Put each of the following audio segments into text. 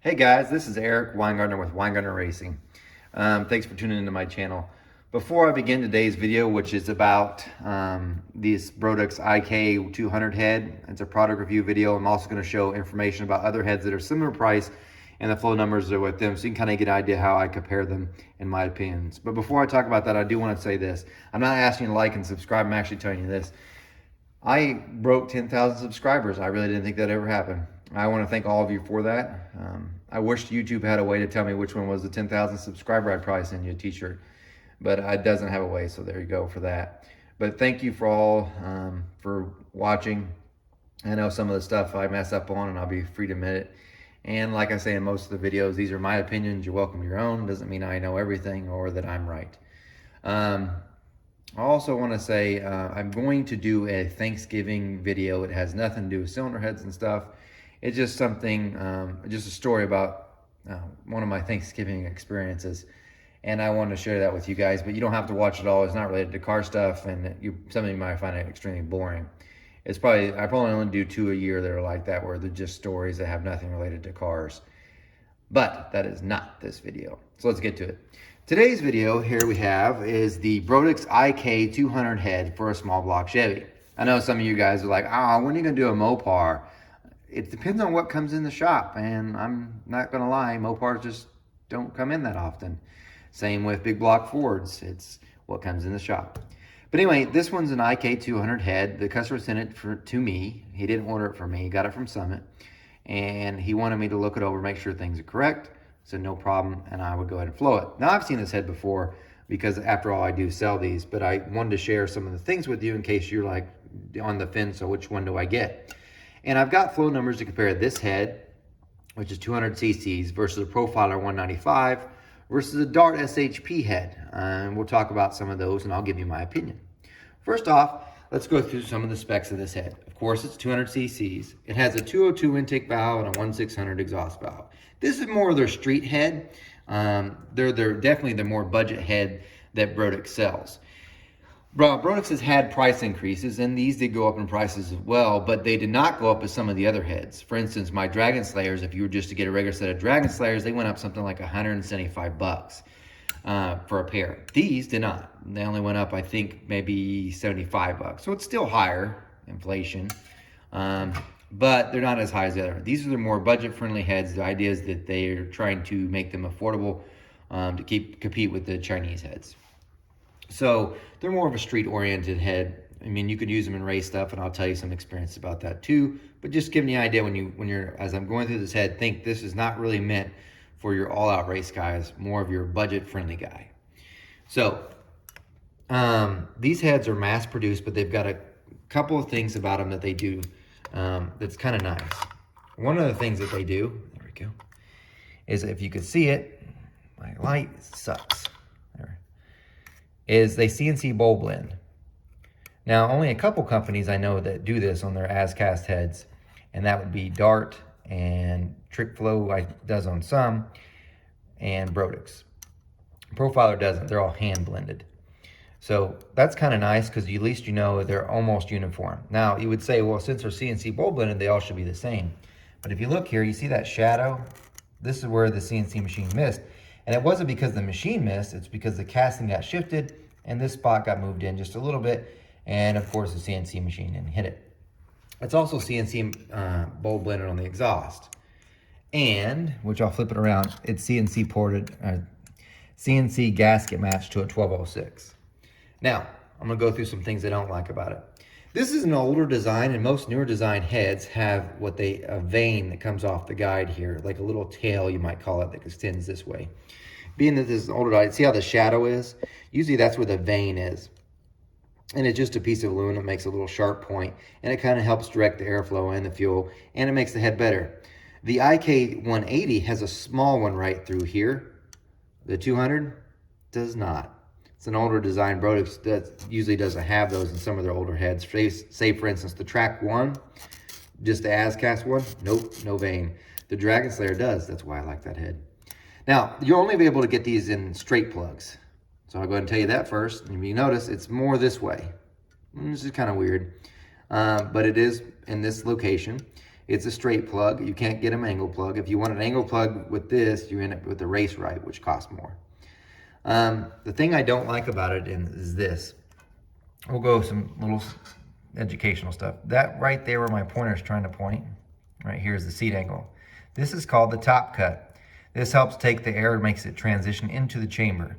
Hey guys, this is Eric Weingartner with Weingartner Racing. Thanks for tuning into my channel. Before I begin today's video, which is about this Brodix Ik 200 head, it's a product review video. I'm also going to show information about other heads that are similar price and the flow numbers are with them, so you can kind of get an idea how I compare them in my opinions. But before I talk about that, I do want to say this. I'm not asking you to like and subscribe. I'm actually telling you this. I broke 10,000 subscribers. I really didn't think that ever happened. I want to thank all of you for that. I wish YouTube had a way to tell me which one was the 10,000 subscriber. I'd probably send you a t-shirt, but it doesn't have a way, so there you go for that. But thank you for all for watching. I know some of the stuff I mess up on, and I'll be free to admit it. And like I say in most of the videos, these are my opinions. You're welcome to your own. Doesn't mean I know everything or that I'm right. I also want to say I'm going to do a Thanksgiving video. It has nothing to do with cylinder heads and stuff. It's just something, just a story about one of my Thanksgiving experiences. And I wanted to share that with you guys, but you don't have to watch it all. It's not related to car stuff, and some of you might find it extremely boring. I probably only do 2 a year that are like that, where they're just stories that have nothing related to cars. But that is not this video. So let's get to it. Today's video here we have is the Brodix Ik 200 head for a small block Chevy. I know some of you guys are like, when are you going to do a Mopar? It depends on what comes in the shop, and I'm not going to lie, Mopars just don't come in that often. Same with big block Fords. It's what comes in the shop. But anyway, this one's an Ik 200 head. The customer sent it to me. He didn't order it from me. He got it from Summit. And he wanted me to look it over, make sure things are correct. I said, no problem, and I would go ahead and flow it. Now, I've seen this head before because after all, I do sell these, but I wanted to share some of the things with you in case you're like on the fence, so which one do I get? And I've got flow numbers to compare this head, which is 200 cc's, versus a Profiler 195, versus a Dart Shp head. And we'll talk about some of those, and I'll give you my opinion. First off, let's go through some of the specs of this head. Of course, it's 200 cc's. It has a 202 intake valve and a 1600 exhaust valve. This is more of their street head. They're definitely the more budget head that Brodix sells. Brodix has had price increases, and these did go up in prices as well, but they did not go up as some of the other heads. For instance, my Dragon Slayers, if you were just to get a regular set of Dragon Slayers, they went up something like $175 for a pair. These did not. They only went up, I think, maybe $75. So it's still higher, inflation, but they're not as high as the other. These are the more budget-friendly heads. The idea is that they are trying to make them affordable to compete with the Chinese heads. So they're more of a street-oriented head. I mean, you could use them in race stuff, and I'll tell you some experience about that too. But just giving you an idea when you're, as I'm going through this head, think this is not really meant for your all-out race guys, more of your budget-friendly guy. So these heads are mass-produced, but they've got a couple of things about them that they do that's kind of nice. One of the things that they do, there we go, is if you could see it, my light sucks. There. Is they CNC bowl blend. Now, only a couple companies I know that do this on their as-cast heads, and that would be Dart and Trick Flow does on some, and Brodix. Profiler doesn't. They're all hand blended. So that's kind of nice because at least you know they're almost uniform. Now, you would say, well, since they're CNC bowl blended, they all should be the same. But if you look here, you see that shadow? This is where the CNC machine missed. And it wasn't because the machine missed, it's because the casting got shifted and this spot got moved in just a little bit. And of course the CNC machine didn't hit it. It's also CNC bowl blended on the exhaust. And, which I'll flip it around, it's CNC ported, CNC gasket matched to a 1206. Now, I'm gonna go through some things I don't like about it. This is an older design, and most newer design heads have a vane that comes off the guide here, like a little tail, you might call it, that extends this way. Being that this is an older design, see how the shadow is? Usually that's where the vane is. And it's just a piece of aluminum that makes a little sharp point, and it kind of helps direct the airflow and the fuel, and it makes the head better. The Ik 180 has a small one right through here. The 200 does not. It's an older design. Brodix that usually doesn't have those in some of their older heads. Say for instance, the Track 1, just the as-cast one, nope, no vane. The Dragon Slayer does. That's why I like that head. Now, you'll only be able to get these in straight plugs. So I'll go ahead and tell you that first. And if you notice, it's more this way. This is kind of weird, but it is in this location. It's a straight plug. You can't get an angle plug. If you want an angle plug with this, you end up with the race right, which costs more. The thing I don't like about it is this. We'll go some little educational stuff. That right there where my pointer is trying to point, right here is the seat angle. This is called the top cut. This helps take the air and makes it transition into the chamber.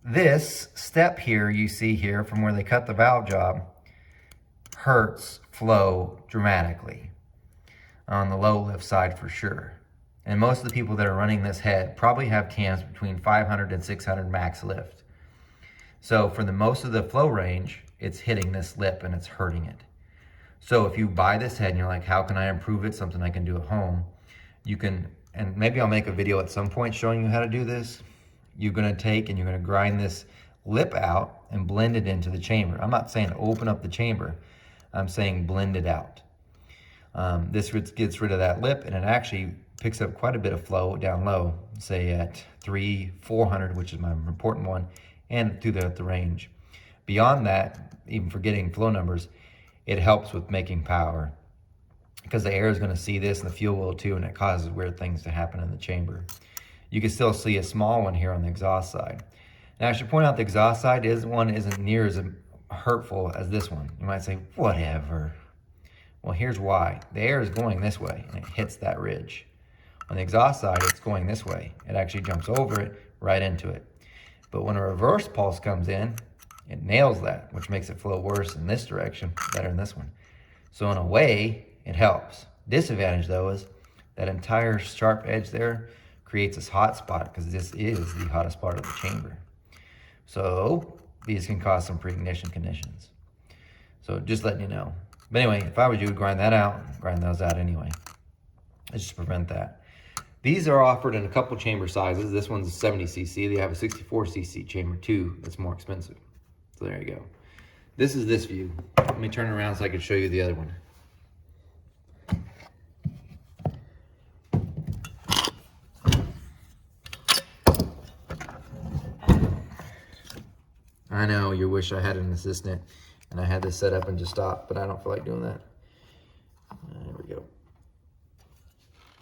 This step here you see here from where they cut the valve job hurts flow dramatically on the low lift side for sure. And most of the people that are running this head probably have cams between 500 and 600 max lift. So for the most of the flow range, it's hitting this lip and it's hurting it. So if you buy this head and you're like, how can I improve it? Something I can do at home. You can, and maybe I'll make a video at some point showing you how to do this. You're gonna take and you're gonna grind this lip out and blend it into the chamber. I'm not saying open up the chamber. I'm saying blend it out. This gets rid of that lip and it actually picks up quite a bit of flow down low, say at 400, which is my important one, and through the range. Beyond that, even forgetting flow numbers, it helps with making power because the air is going to see this and the fuel will too, and it causes weird things to happen in the chamber. You can still see a small one here on the exhaust side. Now I should point out the exhaust side isn't near as hurtful as this one. You might say, whatever. Well, here's why. The air is going this way and it hits that ridge. On the exhaust side, it's going this way. It actually jumps over it, right into it. But when a reverse pulse comes in, it nails that, which makes it flow worse in this direction, better in this one. So in a way, it helps. Disadvantage though is that entire sharp edge there creates this hot spot because this is the hottest part of the chamber. So these can cause some pre-ignition conditions. So just letting you know. But anyway, if I was you, grind that out, grind those out anyway. Just to prevent that. These are offered in a couple chamber sizes. This one's a 70 cc. They have a 64 cc chamber too. That's more expensive. So there you go. This is this view. Let me turn around so I can show you the other one. I know you wish I had an assistant and I had this set up and just stop, but I don't feel like doing that. There we go.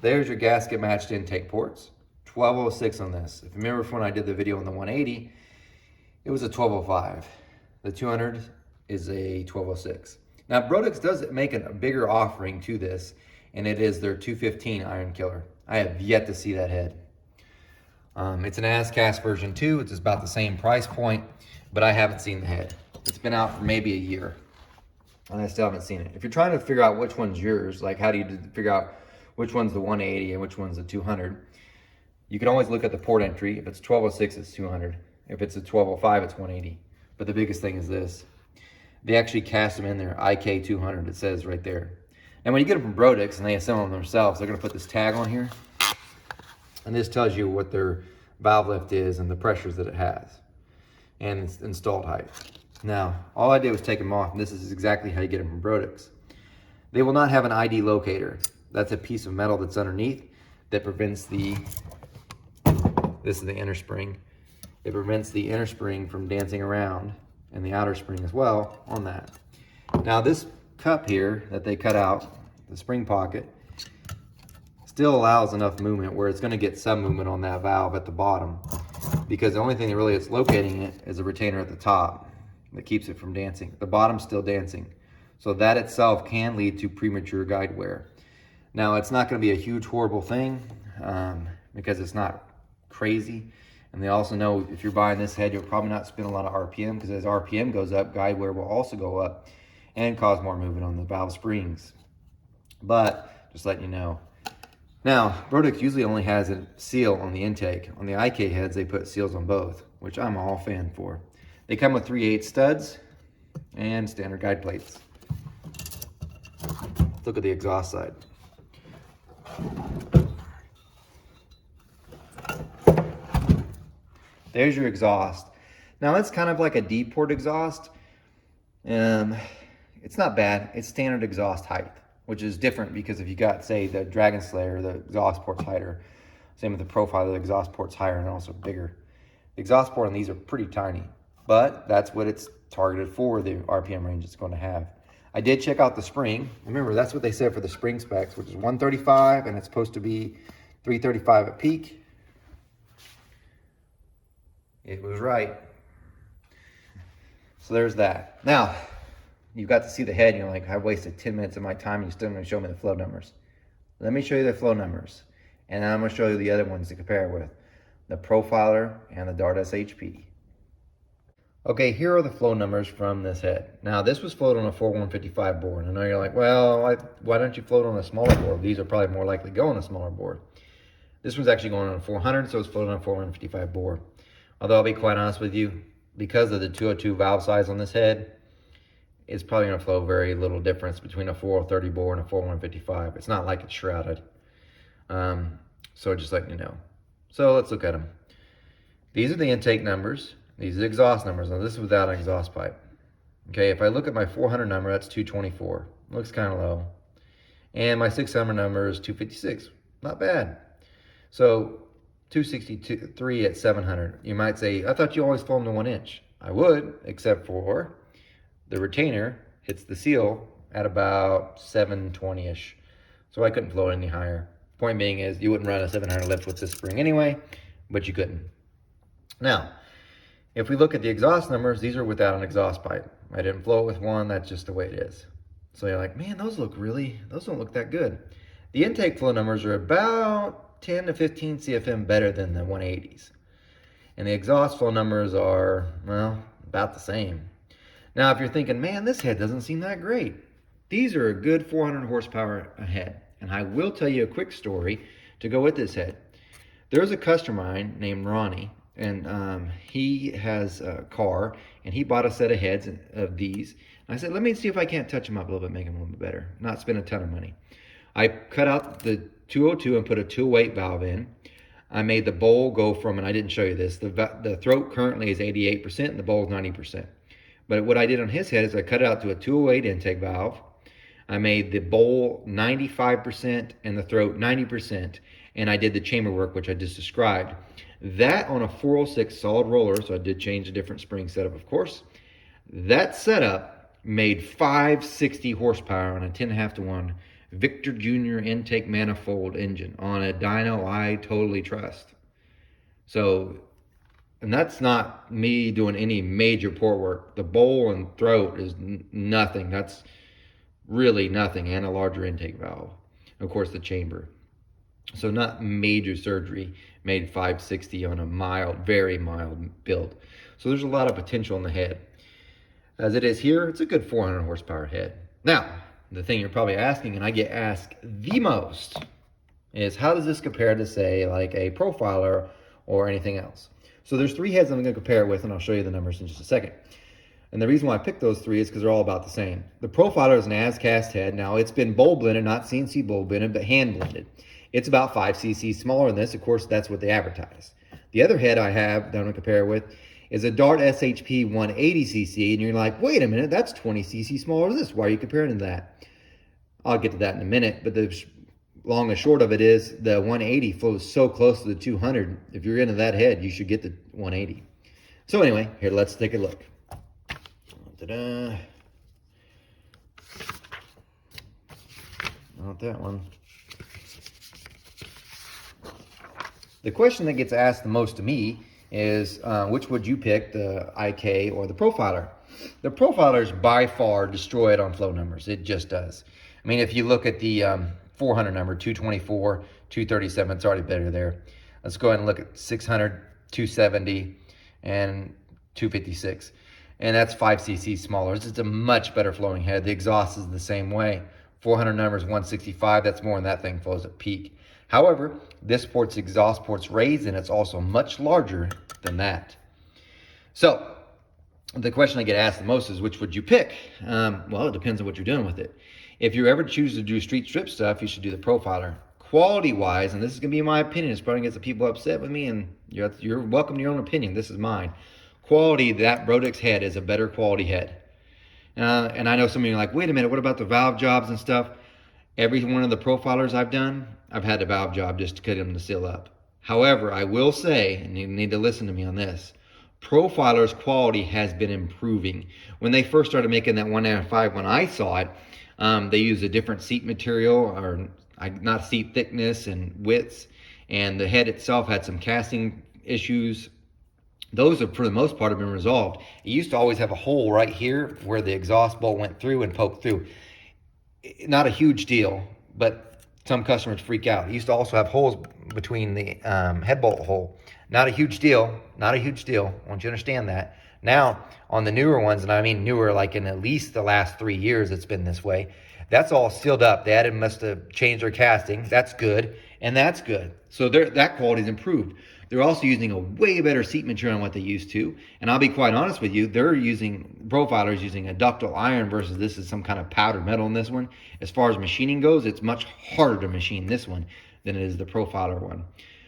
There's your gasket matched intake ports. 1206 on this. If you remember from when I did the video on the 180, it was a 1205. The 200 is a 1206. Now Brodix does make a bigger offering to this, and it is their 215 iron killer. I have yet to see that head. It's an as-cast version 2. It's about the same price point, but I haven't seen the head. It's been out for maybe a year, and I still haven't seen it. If you're trying to figure out which one's yours, like how do you figure out which one's the 180 and which one's the 200, you can always look at the port entry. If it's 1206, it's 200. If it's a 1205, it's 180. But the biggest thing is this. They actually cast them in there, IK 200, it says right there. And when you get them from Brodix and they assemble them themselves, they're gonna put this tag on here. And this tells you what their valve lift is and the pressures that it has and its installed height. Now, all I did was take them off, and this is exactly how you get them from Brodix. They will not have an ID locator. That's a piece of metal that's underneath that prevents this is the inner spring. It prevents the inner spring from dancing around and the outer spring as well on that. Now this cup here that they cut out, the spring pocket, still allows enough movement where it's going to get some movement on that valve at the bottom, because the only thing that really is locating it is a retainer at the top that keeps it from dancing. The bottom's still dancing. So that itself can lead to premature guide wear. Now it's not going to be a huge horrible thing because it's not crazy. And they also know if you're buying this head, you'll probably not spin a lot of RPM, because as RPM goes up, guide wear will also go up and cause more movement on the valve springs. But just letting you know. Now, Brodix usually only has a seal on the intake. On the IK heads, they put seals on both, which I'm all fan for. They come with 3/8 studs and standard guide plates. Look at the exhaust side. There's your exhaust. Now it's kind of like a D-port exhaust. It's not bad. It's standard exhaust height, which is different because if you got, say, the Dragon Slayer, the exhaust port's higher. Same with the Profile, the exhaust port's higher and also bigger. The exhaust port on these are pretty tiny, but that's what it's targeted for, the RPM range it's going to have. I did check out the spring. Remember, that's what they said for the spring specs, which is 135, and it's supposed to be 335 at peak. It was right. So there's that. Now, you got to see the head, and you're like, I wasted 10 minutes of my time, and you're still going to show me the flow numbers. Let me show you the flow numbers, and then I'm going to show you the other ones to compare it with, the Profiler and the Dart Shp. Okay, here are the flow numbers from this head. Now, this was floated on a 4155 board. I know you're like, well, why don't you float on a smaller board? These are probably more likely to go on a smaller board. This one's actually going on a 400, so it's floated on a 4155 board. Although I'll be quite honest with you, because of the 202 valve size on this head, it's probably going to flow very little difference between a 4030 board and a 4155. It's not like it's shrouded. So just letting you know. So let's look at them. These are the intake numbers. These are the exhaust numbers. Now this is without an exhaust pipe. Okay, if I look at my 400 number, that's 224. Looks kind of low. And my 600 number is 256. Not bad. So 263 at 700. You might say, I thought you always flow them to 1 inch. I would, except for the retainer hits the seal at about 720-ish. So I couldn't flow any higher. Point being is you wouldn't run a 700 lift with this spring anyway, but you couldn't. Now, if we look at the exhaust numbers, these are without an exhaust pipe. I didn't flow it with one, that's just the way it is. So you're like, man, those don't look that good. The intake flow numbers are about 10 to 15 CFM better than the 180s. And the exhaust flow numbers are, well, about the same. Now, if you're thinking, man, this head doesn't seem that great. These are a good 400 horsepower a head. And I will tell you a quick story to go with this head. There's a customer of mine named Ronnie, and he has a car, and he bought a set of heads of these. And I said, let me see if I can't touch them up a little bit, make them a little bit better, not spend a ton of money. I cut out the 202 and put a 208 valve in. I made the bowl go from, and I didn't show you this, the throat currently is 88% and the bowl is 90%. But what I did on his head is I cut it out to a 208 intake valve. I made the bowl 95% and the throat 90%, and I did the chamber work, which I just described. That on a 406 solid roller, so I did change a different spring setup, of course. That setup made 560 horsepower on a 10.5 to 1 Victor Jr. intake manifold engine on a dyno I totally trust. So, and that's not me doing any major port work. The bowl and throat is nothing. That's really nothing, and a larger intake valve. Of course, the chamber. So not major surgery, made 560 on a mild, very mild build. So there's a lot of potential in the head. As it is here, it's a good 400 horsepower head. Now, the thing you're probably asking, and I get asked the most, is how does this compare to, say, like a Profiler or anything else? So there's 3 heads I'm going to compare it with, and I'll show you the numbers in just a second. And the reason why I picked those 3 is because they're all about the same. The Profiler is an as-cast head. Now, it's been bowl blended, not CNC bowl blended, but hand blended. It's about 5 cc smaller than this. Of course, that's what they advertise. The other head I have that I'm going to compare with is a Dart Shp 180 cc, and you're like, wait a minute, that's 20 cc smaller than this. Why are you comparing to that? I'll get to that in a minute, but the long and short of it is the 180 flows so close to the 200. If you're into that head, you should get the 180. So anyway, here, let's take a look. Ta-da. Not that one. The question that gets asked the most to me is, which would you pick, the IK or the Profiler? The Profiler's by far destroyed on flow numbers. It just does. I mean, if you look at the 400 number, 224, 237, it's already better there. Let's go ahead and look at 600, 270, and 256. And that's 5 cc smaller. It's just a much better flowing head. The exhaust is the same way. 400 number is 165. That's more than that thing flows at peak. However, this port's exhaust port's raised, and it's also much larger than that. So, the question I get asked the most is, which would you pick? Well, it depends on what you're doing with it. If you ever choose to do street strip stuff, you should do the Profiler. Quality-wise, and this is going to be my opinion, it's probably going to get some people upset with me, and you're welcome to your own opinion. This is mine. Quality, that Brodix head is a better quality head. And I know some of you are like, wait a minute, what about the valve jobs and stuff? Every one of the Profilers I've done, I've had the valve job just to cut them to seal up. However, I will say, and you need to listen to me on this, Profiler's quality has been improving. When they first started making that 195, when I saw it, they used a different seat material, or not seat thickness and widths, and the head itself had some casting issues. Those have, for the most part, have been resolved. It used to always have a hole right here where the exhaust bolt went through and poked through. Not a huge deal, but some customers freak out. It used to also have holes between the head bolt hole. Not a huge deal, not a huge deal. I want you to understand that. Now, on the newer ones, and I mean newer, like in at least the last 3 years, it's been this way. That's all sealed up. They must have changed their casting. That's good, and that's good. So that quality's improved. They're also using a way better seat material than what they used to. And I'll be quite honest with you, Profiler's using a ductile iron versus this is some kind of powdered metal in this one. As far as machining goes, it's much harder to machine this one than it is the Profiler one.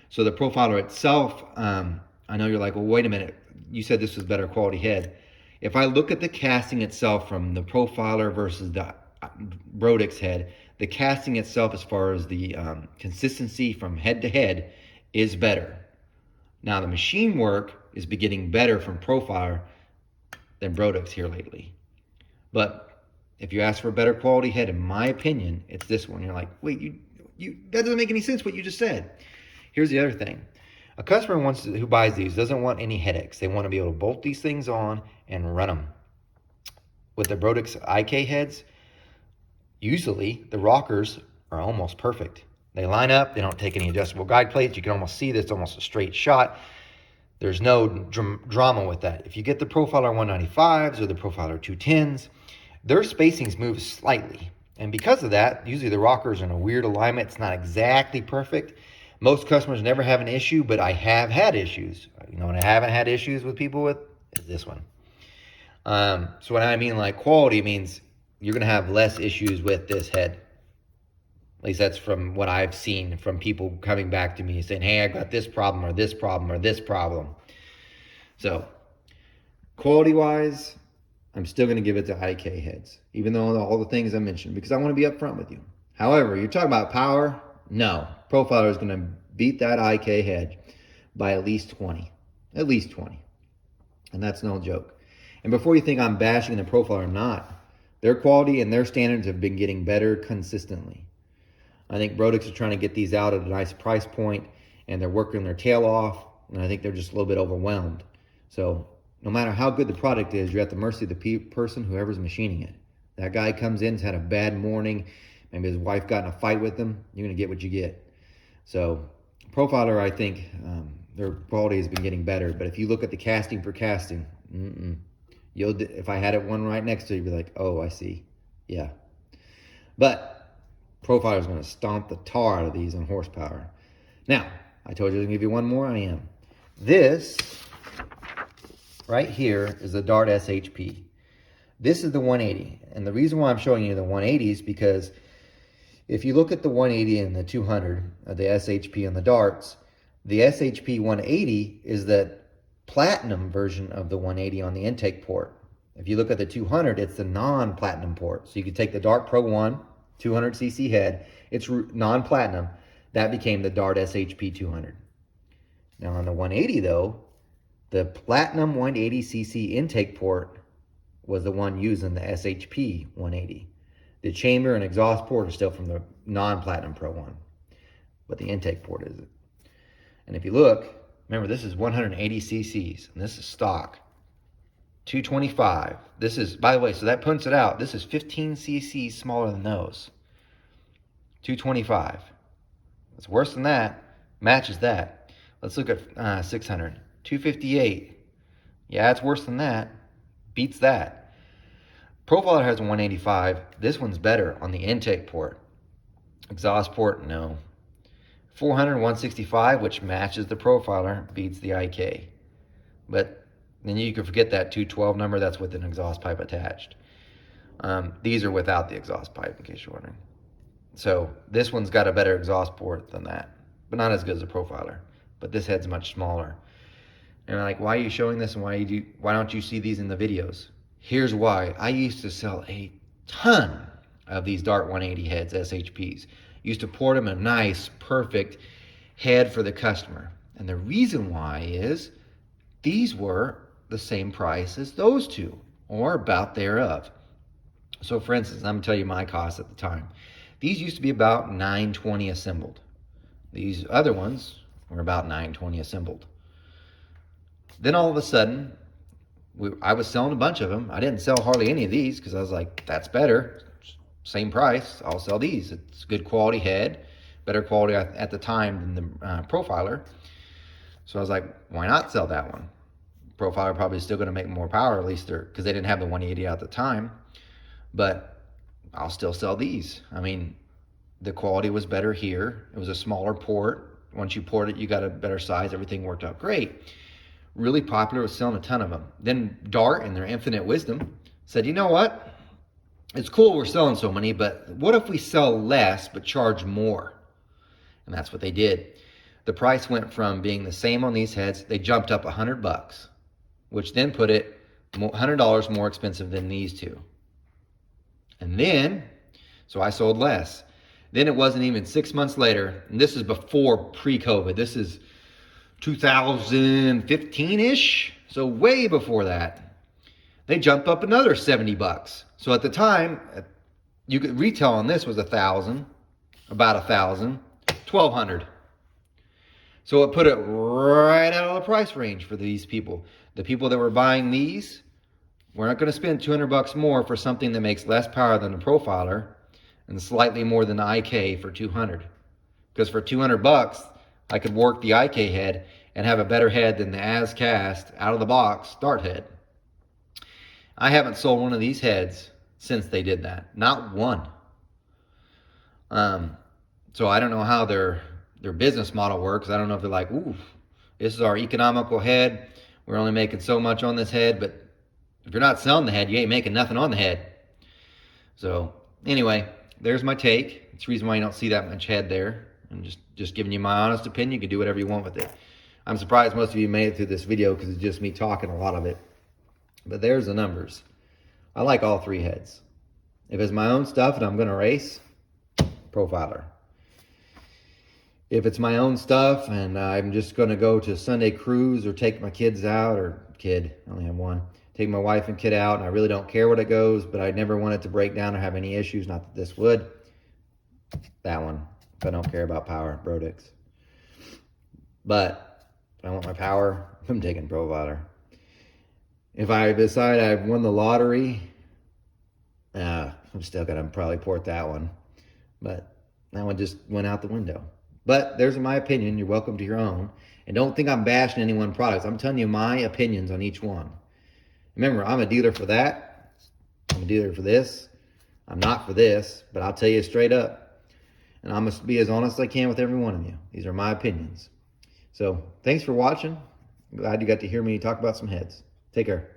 So the Profiler itself, I know you're like, well, wait a minute. You said this was better quality head. If I look at the casting itself from the Profiler versus the Brodix head, the casting itself as far as the consistency from head to head is better. Now, the machine work is getting better from Profiler than Brodix here lately. But if you ask for a better quality head, in my opinion, it's this one. You're like, wait, that doesn't make any sense what you just said. Here's the other thing. A customer who buys these doesn't want any headaches. They want to be able to bolt these things on and run them. With the Brodix Ik heads, usually the rockers are almost perfect. They line up, they don't take any adjustable guide plates. You can almost see this, almost a straight shot. There's no drama with that. If you get the Profiler 195s or the Profiler 210s, their spacings move slightly. And because of that, usually the rockers are in a weird alignment. It's not exactly perfect. Most customers never have an issue, but I have had issues. You know what I haven't had issues with people with is this one. So when I mean like quality, it means you're going to have less issues with this head. At least that's from what I've seen from people coming back to me saying, hey, I got this problem or this problem or this problem. So quality-wise, I'm still going to give it to IK heads, even though all the things I mentioned, because I want to be upfront with you. However, you're talking about power. No, Profiler is going to beat that IK head by at least 20. At least 20. And that's no joke. And before you think I'm bashing the Profiler or not, their quality and their standards have been getting better consistently. I think Brodix is trying to get these out at a nice price point, and they're working their tail off, and I think they're just a little bit overwhelmed. So no matter how good the product is, you're at the mercy of the person, whoever's machining it. That guy comes in, has had a bad morning, maybe his wife got in a fight with him, you're going to get what you get. So Profiler, I think their quality has been getting better, but if you look at the casting for casting, if I had it one right next to you, you'd be like, oh, I see. Yeah. But Profiler is going to stomp the tar out of these on horsepower. Now, I told you I was going to give you one more. I am. This right here is the Dart Shp. This is the 180. And the reason why I'm showing you the 180 is because if you look at the 180 and the 200, the SHP and the Darts, the SHP 180 is the platinum version of the 180 on the intake port. If you look at the 200, it's the non-platinum port. So you could take the Dart Pro 1, 200cc head, it's non-platinum. That became the Dart SHP 200. Now on the 180 though, the platinum 180cc intake port was the one using the SHP 180. The chamber and exhaust port are still from the non-platinum Pro 1, but the intake port isn't. And if you look, remember this is 180 cc's and this is stock. 225. This is, by the way, so that punts it out. This is 15 cc's smaller than those. 225. It's worse than that. Matches that. Let's look at 600. 258. Yeah, it's worse than that. Beats that. Profiler has a 185. This one's better on the intake port. Exhaust port, no. 400, 165, which matches the Profiler, beats the IK. But then you can forget that 212 number, that's with an exhaust pipe attached. These are without the exhaust pipe, in case you're wondering. So this one's got a better exhaust port than that, but not as good as a Profiler. But this head's much smaller. And I'm like, why are you showing this, and why don't you see these in the videos? Here's why. I used to sell a ton of these Dart 180 heads, SHPs. Used to port them a nice, perfect head for the customer. And the reason why is these were the same price as those two, or about thereof. So for instance, I'm gonna tell you my cost at the time. These used to be about $9.20 assembled. These other ones were about $9.20 assembled. Then all of a sudden, I was selling a bunch of them. I didn't sell hardly any of these because I was like, that's better. Same price, I'll sell these. It's good quality head, better quality at the time than the Profiler. So I was like, why not sell that one? Profiler probably still gonna make more power, at least because they didn't have the 180 at the time. But I'll still sell these. I mean, the quality was better here. It was a smaller port. Once you port it, you got a better size. Everything worked out great. Really popular, was selling a ton of them. Then Dart, in their infinite wisdom, said, you know what? It's cool we're selling so many, but what if we sell less but charge more? And that's what they did. The price went from being the same on these heads. They jumped up $100, which then put it $100 more expensive than these two. And then, so I sold less. Then it wasn't even 6 months later, and this is before pre-COVID. This is 2015-ish, so way before that. They jumped up another $70. So at the time, you could retail on this was $1,000, about $1,000, $1,200. So it put it right out of the price range for these people. The people that were buying these, we're not going to spend $200 more for something that makes less power than the Profiler and slightly more than the IK for $200. Because for $200, I could work the IK head and have a better head than the as cast out of the box Dart head. I haven't sold one of these heads since they did that. Not one. So I don't know how their business model works. I don't know if they're like, ooh, this is our economical head. We're only making so much on this head, but if you're not selling the head, you ain't making nothing on the head. So anyway, there's my take. It's the reason why you don't see that much head there. I'm just giving you my honest opinion. You can do whatever you want with it. I'm surprised most of you made it through this video because it's just me talking a lot of it. But there's the numbers. I like all three heads. If it's my own stuff and I'm going to race, Profiler. If it's my own stuff and I'm just going to go to Sunday cruise or take my kids out, or kid, I only have one, take my wife and kid out, and I really don't care what it goes, but I never want it to break down or have any issues, not that this would, that one. If I don't care about power, Brodix. But if I want my power, I'm taking Profiler. If I decide I've won the lottery, I'm still going to probably port that one. But that one just went out the window. But there's my opinion. You're welcome to your own. And don't think I'm bashing any one product. I'm telling you my opinions on each one. Remember, I'm a dealer for that. I'm a dealer for this. I'm not for this, but I'll tell you straight up. And I'm going to be as honest as I can with every one of you. These are my opinions. So thanks for watching. I'm glad you got to hear me talk about some heads. Take care.